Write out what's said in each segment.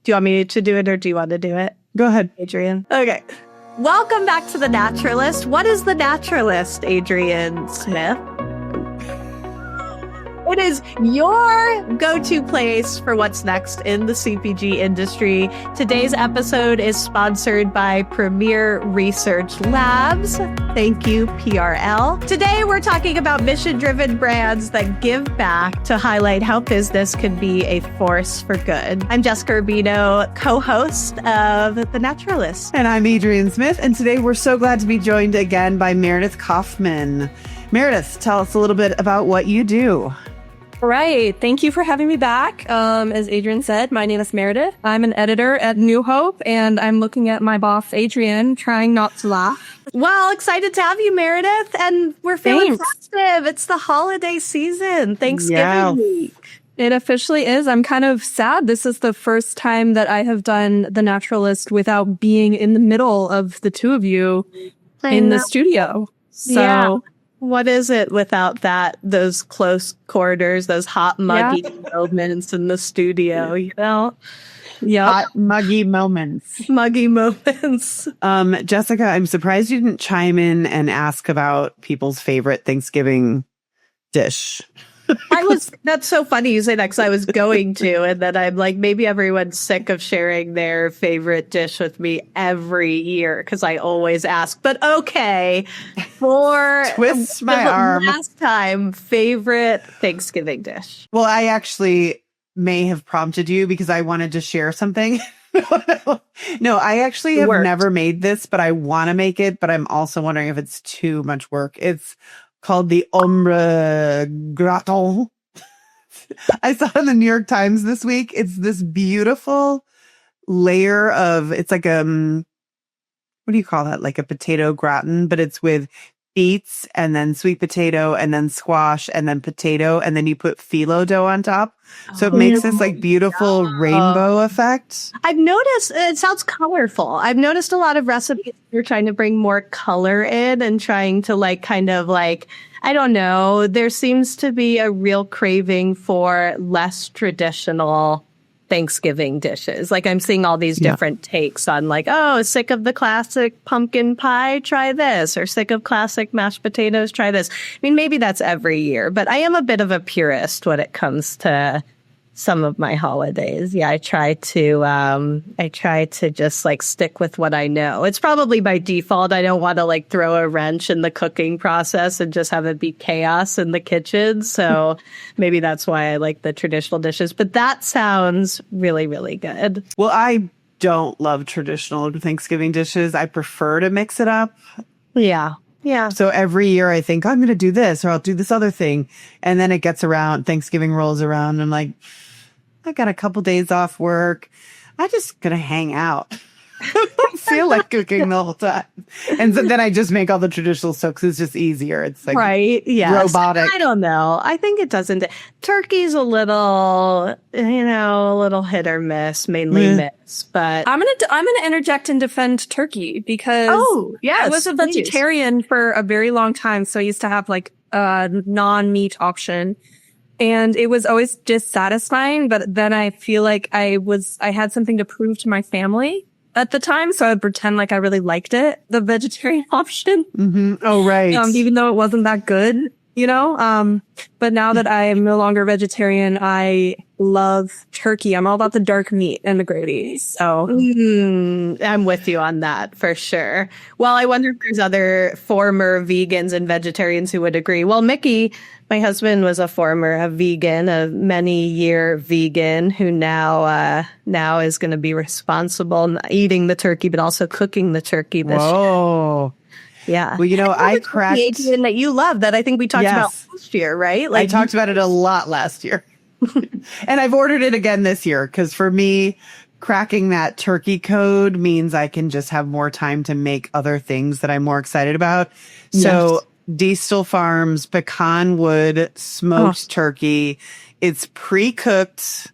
Do you want me to do it or do you want to do it? Go ahead, Adrienne. Okay. Welcome back to The Naturalist. What is The Naturalist, Adrienne Smith? It is your go-to place for what's next in the CPG industry. Today's episode is sponsored by Premier Research Labs. Thank you, PRL. Today, we're talking about mission-driven brands that give back to highlight how business can be a force for good. I'm Jessica Rubino, co-host of The Naturalist. And I'm Adrienne Smith, and today we're so glad to be joined again by Meredith Kaufman. Meredith, tell us a little bit about what you do. Right. Thank you for having me back. As Adrienne said, my name is Meredith. I'm an editor at New Hope, and I'm looking at my boss, Adrienne, trying not to laugh. Well, excited to have you, Meredith. And we're feeling festive. It's the holiday season, Thanksgiving week. It officially is. I'm kind of sad. This is the first time that I have done The Naturalist without being in the middle of the two of you in the studio. So. Yeah. What is it without those close quarters, those hot, muggy moments in the studio, you know? Yeah. Hot, muggy moments. Muggy moments. Jessica, I'm surprised you didn't chime in and ask about people's favorite Thanksgiving dish. That's so funny you say that because I was going to, and then I'm like, maybe everyone's sick of sharing their favorite dish with me every year because I always ask. But okay, for twist my arm. Last time, favorite Thanksgiving dish. Well, I actually may have prompted you because I wanted to share something. No, I actually have never made this, but I want to make it. But I'm also wondering if it's too much work. It's called the ombre gratin. I saw it in the New York Times this week. It's this beautiful layer of, it's like what do you call that? Like a potato gratin, but it's with beets and then sweet potato and then squash and then potato. And then you put phyllo dough on top. So it makes this like beautiful rainbow effect. I've noticed it sounds colorful. I've noticed a lot of recipes you're trying to bring more color in and trying to I don't know, there seems to be a real craving for less traditional Thanksgiving dishes. Like I'm seeing all these different takes on sick of the classic pumpkin pie, try this, or sick of classic mashed potatoes, try this. I mean, maybe that's every year, but I am a bit of a purist when it comes to some of my holidays. Yeah, I try to just stick with what I know. It's probably by default. I don't want to throw a wrench in the cooking process and just have it be chaos in the kitchen. So maybe that's why I like the traditional dishes. But that sounds really, really good. Well, I don't love traditional Thanksgiving dishes. I prefer to mix it up. Yeah. Yeah. So every year I think I'm going to do this or I'll do this other thing. And then it gets around, Thanksgiving rolls around. And I'm like, I got a couple days off work. I'm just going to hang out. I don't feel like cooking the whole time. And so then I just make all the traditional stuff because it's just easier. It's like robotic. I don't know. I think it doesn't. Turkey's a little hit or miss, mainly miss. But I'm gonna interject and defend turkey because I was a vegetarian for a very long time. So I used to have a non-meat option. And it was always dissatisfying, but then I feel like I had something to prove to my family at the time. So I'd pretend like I really liked it, the vegetarian option. Mm-hmm. Oh, right. Even though it wasn't that good, but now that I am no longer vegetarian, I love turkey. I'm all about the dark meat and the gravy. So I'm with you on that for sure. Well, I wonder if there's other former vegans and vegetarians who would agree. Well, Mickey, my husband, was a vegan, a many-year vegan who now is going to be responsible not eating the turkey, but also cooking the turkey this year. Yeah. Well, I cracked the Adrienne that you love that I think we talked about last year, right? I talked about it a lot last year. And I've ordered it again this year because for me, cracking that turkey code means I can just have more time to make other things that I'm more excited about. Yes. So Diestel Farms pecan wood smoked turkey. It's pre-cooked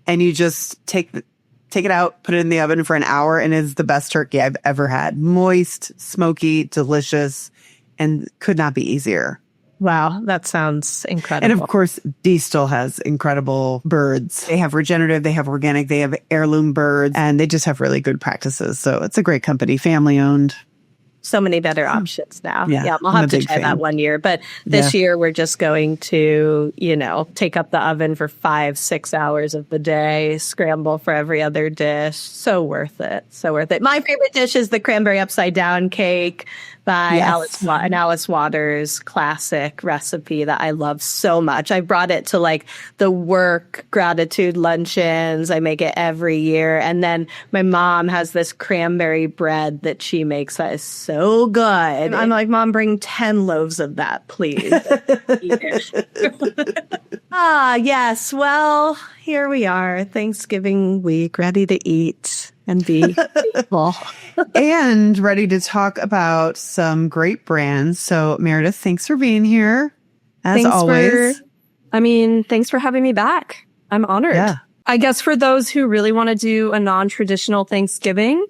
and you just take it out, put it in the oven for an hour, and it's the best turkey I've ever had. Moist, smoky, delicious, and could not be easier. Wow, that sounds incredible. And of course, Diestel has incredible birds. They have regenerative, they have organic, they have heirloom birds, and they just have really good practices. So it's a great company, family owned. So many better options now. Yeah, I'll have to try that one year. But this year, we're just going to, take up the oven for 5-6 hours of the day, scramble for every other dish. So worth it. So worth it. My favorite dish is the cranberry upside down cake by Alice Waters' classic recipe that I love so much. I brought it to the work gratitude luncheons. I make it every year. And then my mom has this cranberry bread that she makes that is so good. And I'm like, Mom, bring 10 loaves of that, please. Yes. Well, here we are, Thanksgiving week, ready to eat and be faithful. And ready to talk about some great brands. So, Meredith, thanks for being here, as always. Thanks for having me back. I'm honored. Yeah. I guess for those who really want to do a non-traditional Thanksgiving,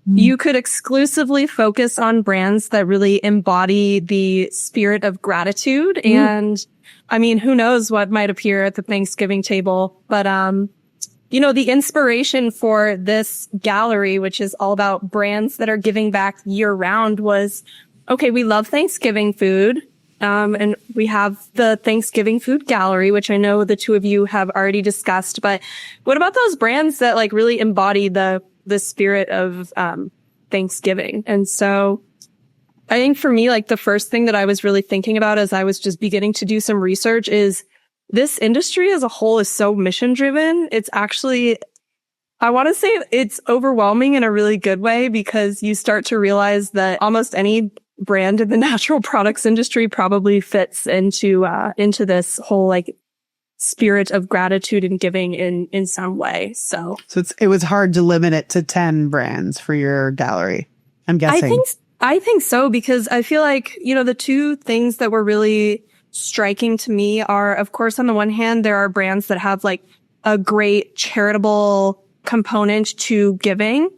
you could exclusively focus on brands that really embody the spirit of gratitude. And who knows what might appear at the Thanksgiving table, but, the inspiration for this gallery, which is all about brands that are giving back year round, was, okay, we love Thanksgiving food. And we have the Thanksgiving food gallery, which I know the two of you have already discussed, but what about those brands that really embody the spirit of, Thanksgiving? And so I think for me, the first thing that I was really thinking about as I was just beginning to do some research is this industry as a whole is so mission driven. It's actually, I want to say it's overwhelming in a really good way, because you start to realize that almost any brand in the natural products industry probably fits into this whole spirit of gratitude and giving in some way. So it was hard to limit it to 10 brands for your gallery, I'm guessing. I think so, because I feel the two things that were really striking to me are, of course, on the one hand, there are brands that have a great charitable component to giving.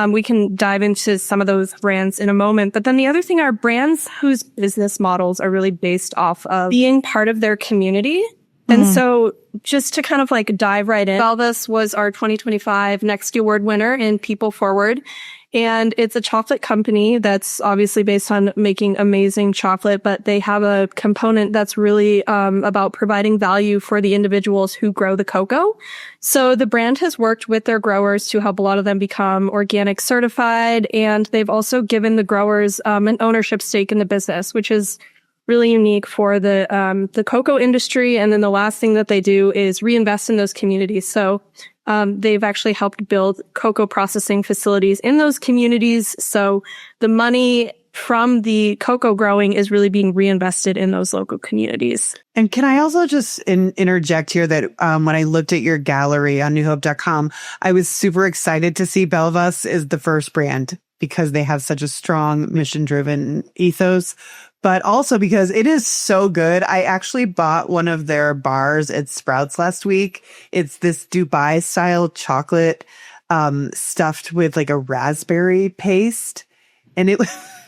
We can dive into some of those brands in a moment. But then the other thing are brands whose business models are really based off of being part of their community. And so just to kind of dive right in, Belvas was our 2025 Next Award winner in People Forward. And it's a chocolate company that's obviously based on making amazing chocolate, but they have a component that's really about providing value for the individuals who grow the cocoa. So the brand has worked with their growers to help a lot of them become organic certified. And they've also given the growers an ownership stake in the business, which is really unique for the cocoa industry. And then the last thing that they do is reinvest in those communities. So they've actually helped build cocoa processing facilities in those communities. So the money from the cocoa growing is really being reinvested in those local communities. And can I also just interject here that when I looked at your gallery on newhope.com, I was super excited to see Belvas is the first brand, because they have such a strong mission-driven ethos, but also because it is so good. I actually bought one of their bars at Sprouts last week. It's this Dubai style chocolate stuffed with a raspberry paste. And it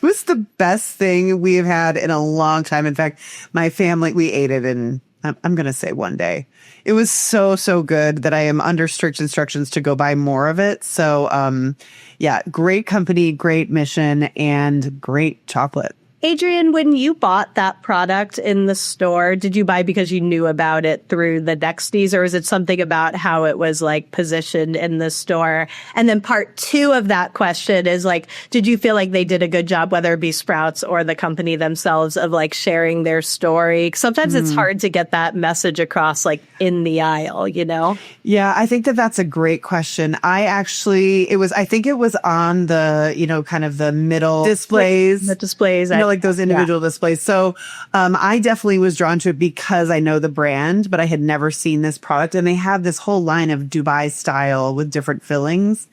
was the best thing we've had in a long time. In fact, my family, we ate it in, I'm going to say one day. It was so, so good that I am under strict instructions to go buy more of it. So, great company, great mission, and great chocolate. Adrienne, when you bought that product in the store, did you buy because you knew about it through the Nexties, or is it something about how it was positioned in the store? And then part two of that question is did you feel they did a good job, whether it be Sprouts or the company themselves, of sharing their story? Sometimes it's hard to get that message across in the aisle, Yeah, I think that's a great question. I think it was on the, kind of the middle displays. The displays. Those individual displays. So I definitely was drawn to it because I know the brand, but I had never seen this product. And they have this whole line of Dubai style with different fillings.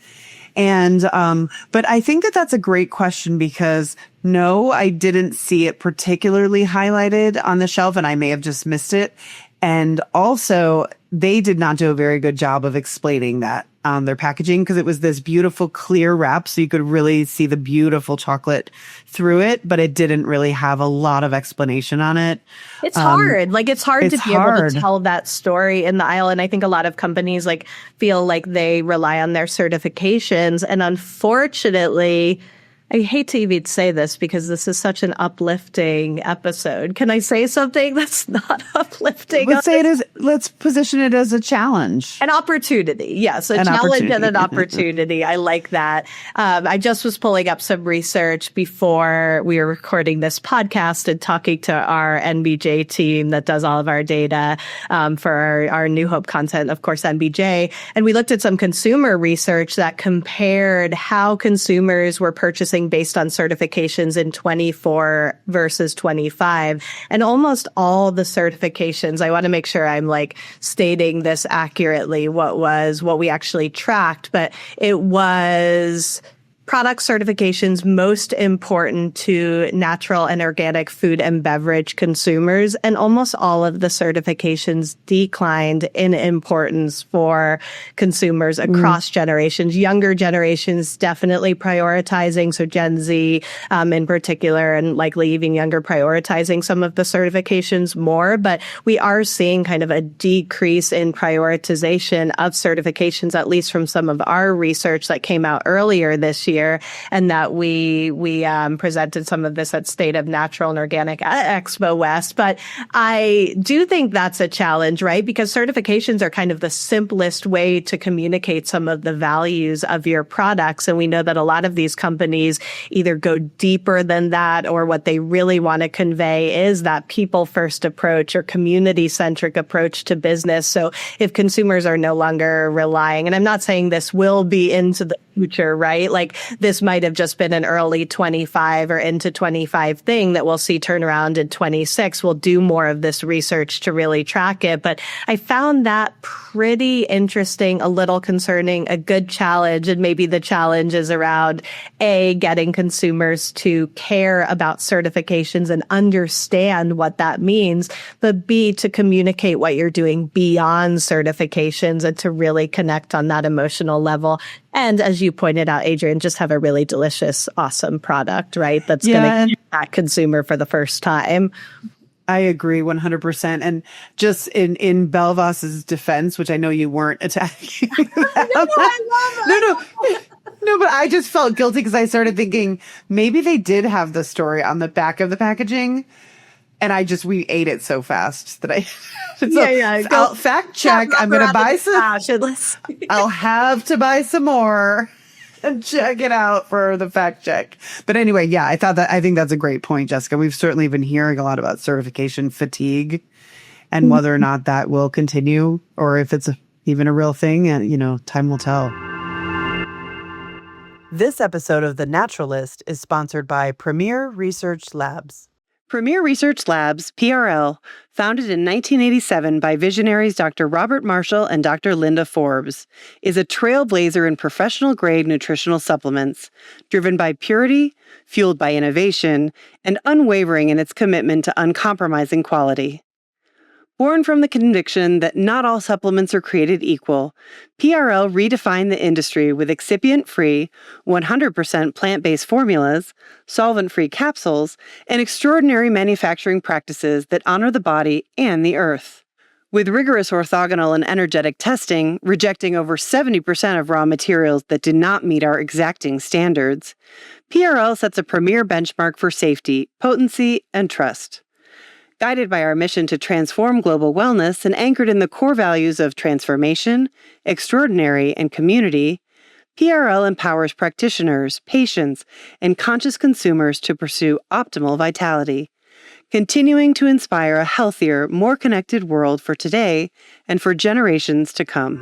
And but I think that's a great question, because no, I didn't see it particularly highlighted on the shelf, and I may have just missed it. And also, they did not do a very good job of explaining that on their packaging because it was this beautiful clear wrap. So you could really see the beautiful chocolate through it, but it didn't really have a lot of explanation on it. It's hard. Like it's hard to be able to tell that story in the aisle. And I think a lot of companies like feel like they rely on their certifications. And unfortunately, I hate to even say this because this is such an uplifting episode. Can I say something that's not uplifting? Let's position it as a challenge. An opportunity. Yes, a challenge and an opportunity. I like that. I just was pulling up some research before we were recording this podcast and talking to our NBJ team that does all of our data for our New Hope content, of course, NBJ. And we looked at some consumer research that compared how consumers were purchasing based on certifications in 24 versus 25. And almost all the certifications, I want to make sure I'm like stating this accurately, what we actually tracked, but it was product certifications most important to natural and organic food and beverage consumers. And almost all of the certifications declined in importance for consumers across generations. Younger generations definitely prioritizing. So Gen Z in particular, and likely even younger, prioritizing some of the certifications more. But we are seeing kind of a decrease in prioritization of certifications, at least from some of our research that came out earlier this year. And that we presented some of this at State of Natural and Organic at Expo West. But I do think that's a challenge, right? Because certifications are kind of the simplest way to communicate some of the values of your products. And we know that a lot of these companies either go deeper than that, or what they really want to convey is that people-first approach or community-centric approach to business. So if consumers are no longer relying, and I'm not saying this will be into the future, right? Like this might have just been an early 25 or into 25 thing that we'll see turn around in 26. We'll do more of this research to really track it. But I found that pretty interesting, a little concerning, a good challenge. And maybe the challenge is around A, getting consumers to care about certifications and understand what that means, but B, to communicate what you're doing beyond certifications and to really connect on that emotional level. And as you pointed out, Adrienne, just have a really delicious, awesome product, right? That's going to get that consumer for the first time. I agree 100%. And just in Belvas's defense, which I know you weren't attacking. No, but I just felt guilty because I started thinking maybe they did have the story on the back of the packaging. And we ate it so fast that I'll fact check. I'm going to buy some. I'll have to buy some more and check it out for the fact check. But anyway, I think that's a great point, Jessica. We've certainly been hearing a lot about certification fatigue and whether or not that will continue or if it's even a real thing. And, time will tell. This episode of The Naturalist is sponsored by Premier Research Labs. Premier Research Labs, PRL, founded in 1987 by visionaries Dr. Robert Marshall and Dr. Linda Forbes, is a trailblazer in professional-grade nutritional supplements, driven by purity, fueled by innovation, and unwavering in its commitment to uncompromising quality. Born from the conviction that not all supplements are created equal, PRL redefined the industry with excipient-free, 100% plant-based formulas, solvent-free capsules, and extraordinary manufacturing practices that honor the body and the earth. With rigorous orthogonal and energetic testing, rejecting over 70% of raw materials that did not meet our exacting standards, PRL sets a premier benchmark for safety, potency, and trust. Guided by our mission to transform global wellness and anchored in the core values of transformation, extraordinary, and community, PRL empowers practitioners, patients, and conscious consumers to pursue optimal vitality, continuing to inspire a healthier, more connected world for today and for generations to come.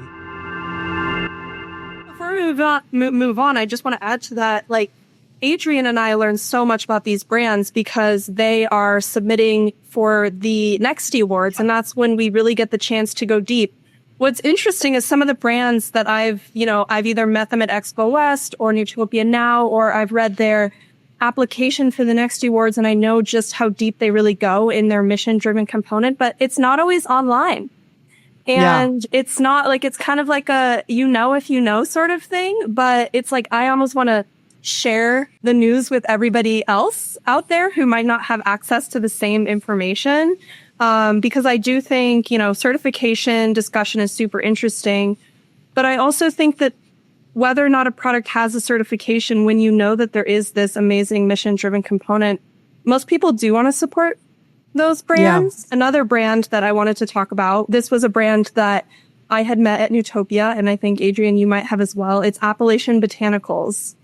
Before we move on, I just want to add to that, Adrienne and I learned so much about these brands because they are submitting for the Nexty Awards, and that's when we really get the chance to go deep. What's interesting is some of the brands that I've either met them at Expo West or Nutopia Now, or I've read their application for the Nexty Awards, and I know just how deep they really go in their mission-driven component, but it's not always online. And it's not like, it's kind of like a, if you know sort of thing, but it's like, I almost want to share the news with everybody else out there who might not have access to the same information. Because I do think, certification discussion is super interesting, but I also think that whether or not a product has a certification, when you know that there is this amazing mission-driven component, most people do want to support those brands. Yeah. Another brand that I wanted to talk about, this was a brand that I had met at Newtopia, and I think, Adrienne, you might have as well. It's Appalachian Botanicals.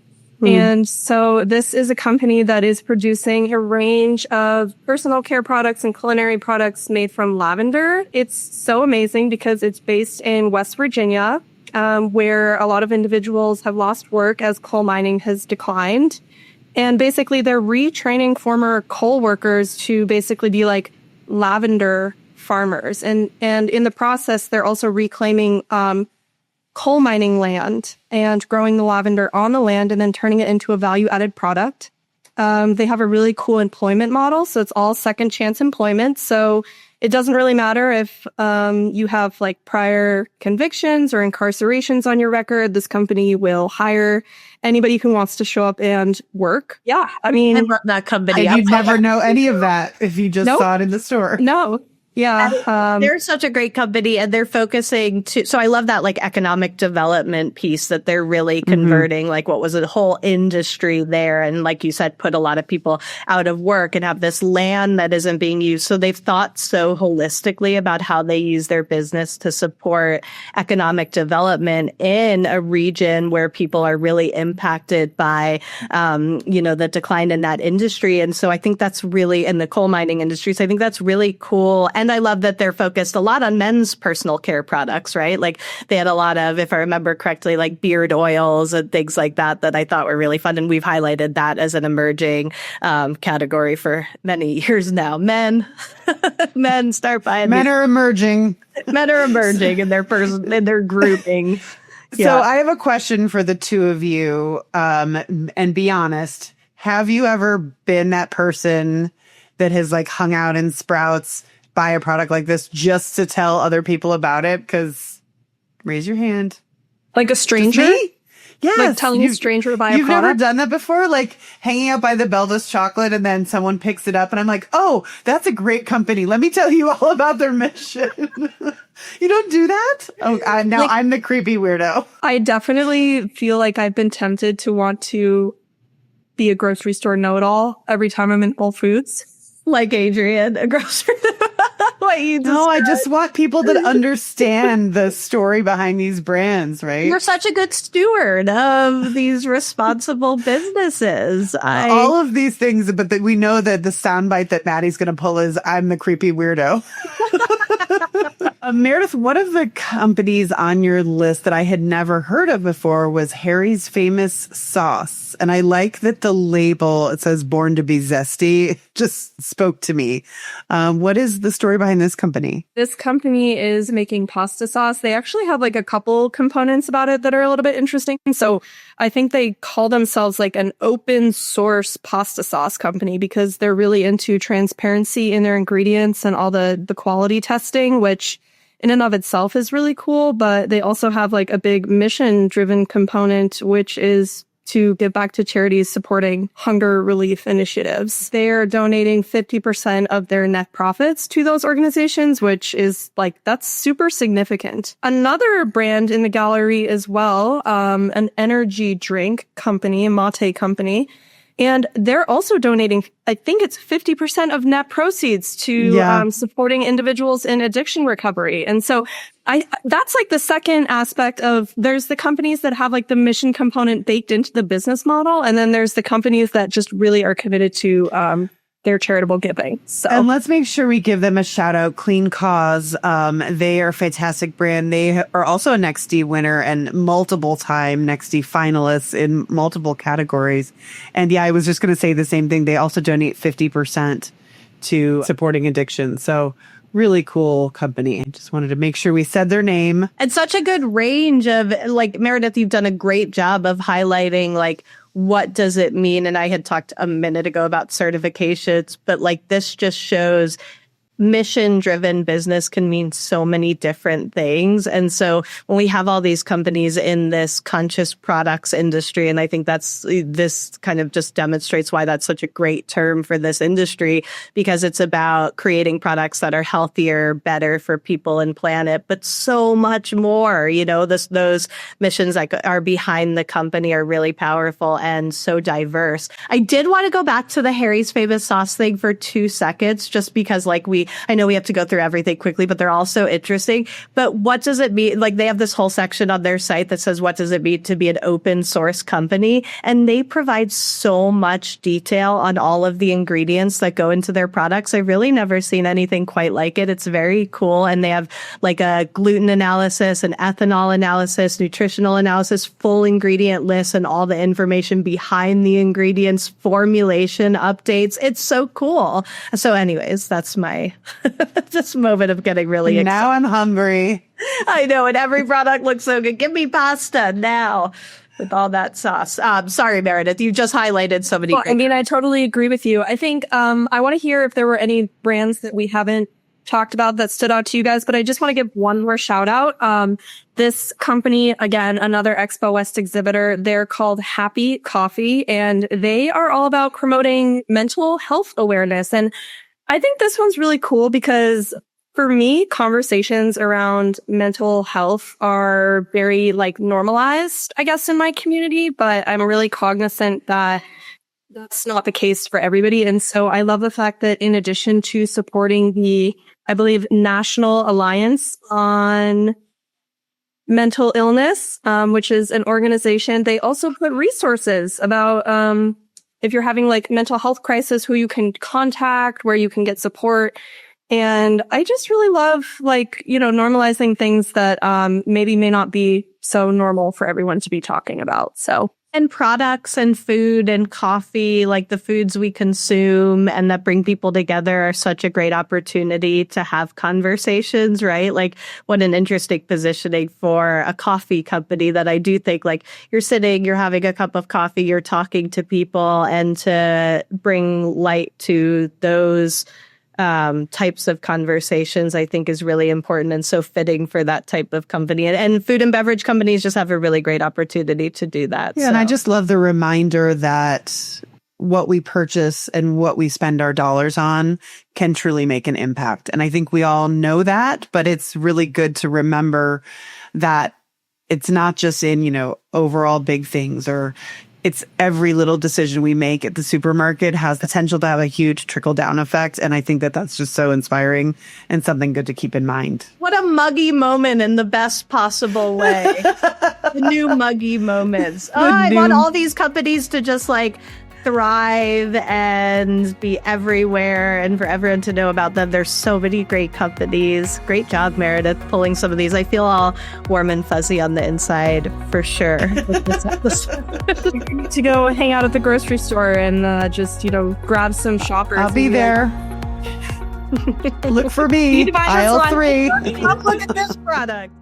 And so this is a company that is producing a range of personal care products and culinary products made from lavender. It's so amazing because it's based in West Virginia, where a lot of individuals have lost work as coal mining has declined. And basically, they're retraining former coal workers to basically be like lavender farmers. And in the process, they're also reclaiming coal mining land and growing the lavender on the land and then turning it into a value-added product. They have a really cool employment model. So it's all second chance employment. So it doesn't really matter if you have like prior convictions or incarcerations on your record. This company will hire anybody who wants to show up and work. Yeah, I mean, I love that company. And you'd never know any of that if you just saw it in the store. No. Yeah. They're such a great company, and they're focusing so I love that like economic development piece that they're really converting, like what was a whole industry there. And like you said, put a lot of people out of work and have this land that isn't being used. So they've thought so holistically about how they use their business to support economic development in a region where people are really impacted by, the decline in that industry. And so I think that's really in the coal mining industry. So I think that's really cool. And I love that they're focused a lot on men's personal care products, right? Like they had a lot of, if I remember correctly, like beard oils and things like that I thought were really fun. And we've highlighted that as an emerging category for many years now. Men start buying. Men are emerging. Men are emerging in their grouping. So I have a question for the two of you. And be honest, have you ever been that person that has like hung out in Sprouts, buy a product like this just to tell other people about it? Because raise your hand. Like a stranger? Yes. Like telling a stranger to buy a product? You've never done that before? Like hanging out by the Belvas Chocolate and then someone picks it up and I'm like, oh, that's a great company. Let me tell you all about their mission. You don't do that? Oh, now I'm the creepy weirdo. I definitely feel like I've been tempted to want to be a grocery store know-it-all every time I'm in Whole Foods. Like Adrienne, a grocery. I just want people that understand the story behind these brands, right? You're such a good steward of these responsible businesses. All of these things, but that we know that the soundbite that Maddie's going to pull is I'm the creepy weirdo. Meredith, one of the companies on your list that I had never heard of before was Harry's Famous Sauce. And I like that the label, it says born to be zesty. It just spoke to me. What is the story behind this company? This company is making pasta sauce. They actually have like a couple components about it that are a little bit interesting. So I think they call themselves like an open source pasta sauce company because they're really into transparency in their ingredients and all the quality testing, which in and of itself is really cool. But they also have like a big mission driven component, which is to give back to charities supporting hunger relief initiatives. They are donating 50% of their net profits to those organizations, which is like, that's super significant. Another brand in the gallery as well, an energy drink company, a mate company, and they're also donating, I think it's 50% of net proceeds to supporting individuals in addiction recovery. And so that's like the second aspect of, there's the companies that have like the mission component baked into the business model. And then there's the companies that just really are committed to their charitable giving. So, and let's make sure we give them a shout out. Clean Cause. They are a fantastic brand. They are also a Next D winner and multiple time Next D finalists in multiple categories. And I was just going to say the same thing. They also donate 50% to supporting addiction. So really cool company. I just wanted to make sure we said their name. And such a good range of, like, Meredith, you've done a great job of highlighting, like, what does it mean? And I had talked a minute ago about certifications, but like this just shows mission-driven business can mean so many different things. And so when we have all these companies in this conscious products industry, and I think this kind of just demonstrates why that's such a great term for this industry, because it's about creating products that are healthier, better for people and planet, but so much more. Those missions that are behind the company are really powerful and so diverse. I did want to go back to the Harry's Famous Sauce thing for 2 seconds, just because I know we have to go through everything quickly, but they're all so interesting. But what does it mean? Like, they have this whole section on their site that says, what does it mean to be an open source company? And they provide so much detail on all of the ingredients that go into their products. I've really never seen anything quite like it. It's very cool. And they have like a gluten analysis, an ethanol analysis, nutritional analysis, full ingredient list, and all the information behind the ingredients, formulation updates. It's so cool. So anyways, that's my this moment of getting really excited. Now I'm hungry. I know, and every product looks so good. Give me pasta now with all that sauce. Sorry, Meredith, you just highlighted so many. Well, I totally agree with you. I think I want to hear if there were any brands that we haven't talked about that stood out to you guys, but I just want to give one more shout out. This company, again, another Expo West exhibitor, they're called Happy Coffee, and they are all about promoting mental health awareness. And I think this one's really cool because for me, conversations around mental health are very normalized, I guess, in my community, but I'm really cognizant that that's not the case for everybody. And so I love the fact that in addition to supporting the, I believe, National Alliance on Mental Illness, which is an organization, they also put resources about, if you're having mental health crisis, who you can contact, where you can get support. And I just really love normalizing things that maybe may not be so normal for everyone to be talking about. So, and products and food and coffee, like the foods we consume and that bring people together, are such a great opportunity to have conversations, right? Like, what an interesting positioning for a coffee company, that I do think you're having a cup of coffee, you're talking to people, and to bring light to those types of conversations, I think, is really important and so fitting for that type of company. And food and beverage companies just have a really great opportunity to do that. Yeah, and I just love the reminder that what we purchase and what we spend our dollars on can truly make an impact. And I think we all know that, but it's really good to remember that it's not just in, overall big things, or it's every little decision we make at the supermarket has potential to have a huge trickle-down effect. And I think that that's just so inspiring and something good to keep in mind. What a muggy moment in the best possible way. The new muggy moments. I want all these companies to just thrive and be everywhere, and for everyone to know about them. There's so many great companies. Great job, Meredith, pulling some of these. I feel all warm and fuzzy on the inside for sure. To go hang out at the grocery store and just grab some shoppers. I'll be there. Look for me. Aisle 3. Look at this product.